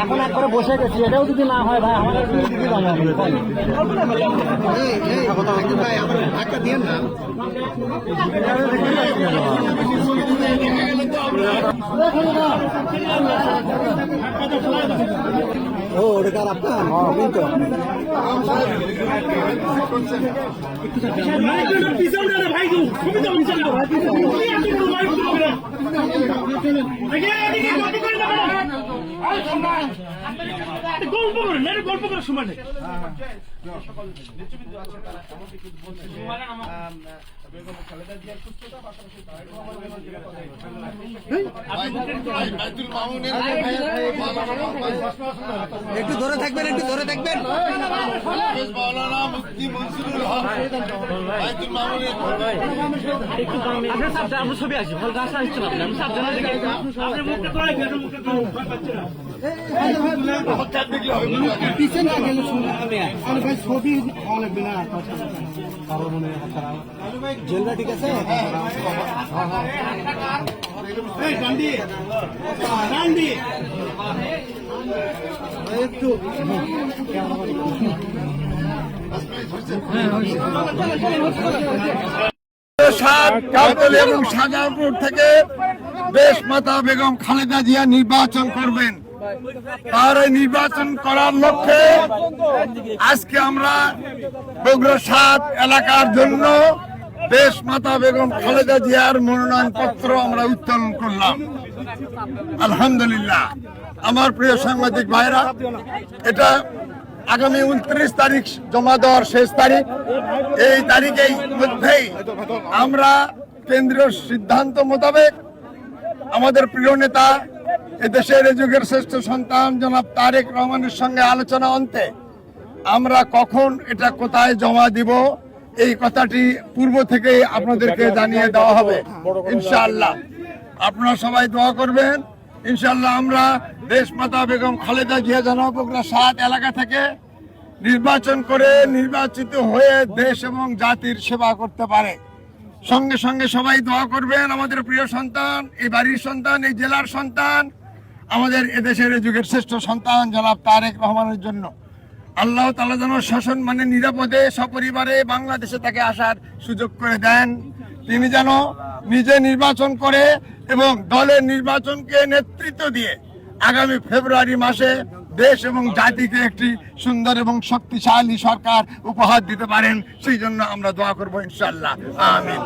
এখন একবারে বসে গেছি, এটাও যদি না হয় ভাই আমাদের ও ওটা আপনার গল্প করার সময় নেই। একটু ধরে থাকবেন, একটু ধরে থাকবেন। আমরা ছবি আছি ভালো গাছ আসছে না ছবি লাগবে না জেলটা ঠিক আছে। একটু এবং শাহজাহানপুর থেকে দেশমাতা বেগম খালেদা জিয়া নির্বাচন করবেন। তার এই নির্বাচন করার লক্ষ্যে আজকে আমরা বগুড়া ৭ এলাকার জন্য দেশমাতা বেগম খালেদা জিয়ার মনোনয়ন পত্র আমরা উত্তোলন করলাম। আলহামদুলিল্লাহ। আমার প্রিয় সাংবাদিক ভাইরা, এটা আগামী 29 তারিখ জমা দেওয়ার শেষ তারিখ। এই তারিখের মধ্যেই আমরা কেন্দ্রীয় সিদ্ধান্ত মোতাবেক আমাদের প্রিয় নেতা এদেশের যুগের শ্রেষ্ঠ সন্তান জনাব তারেক রহমানের সঙ্গে আলোচনা অন্তে আমরা কখন এটা কোথায় জমা দিব এই কথাটি পূর্ব থেকেই আপনাদেরকে জানিয়ে দেওয়া হবে ইনশাআল্লাহ। আপনারা সবাই দোয়া করবেন ইনশাআল্লাহ। আমরা দেশমাতা বেগম খালেদা জিয়া বগুড়া ৭ এলাকা থেকে নির্বাচন করে নির্বাচিত হয়ে দেশ এবং জাতির সেবা করতে পারে। সঙ্গে সঙ্গে সবাই দোয়া করবেন আমাদের প্রিয় সন্তান, এই বাড়ির সন্তান, এই জেলার সন্তান, আমাদের এদেশের যুগের শ্রেষ্ঠ সন্তান জনাব তারেক রহমানের জন্য। আল্লাহ তাআলা যেন শাসন মানে নিরাপদে সপরিবারে বাংলাদেশে তাকে আসার সুযোগ করে দেন। তিনি যেন নিজে নির্বাচন করে এবং দলের নির্বাচনকে নেতৃত্ব দিয়ে আগামী ফেব্রুয়ারি মাসে দেশ এবং জাতিকে একটি সুন্দর এবং শক্তিশালী সরকার উপহার দিতে পারেন। সেই জন্য আমরা দোয়া করবো ইনশাআল্লাহ। আমিন।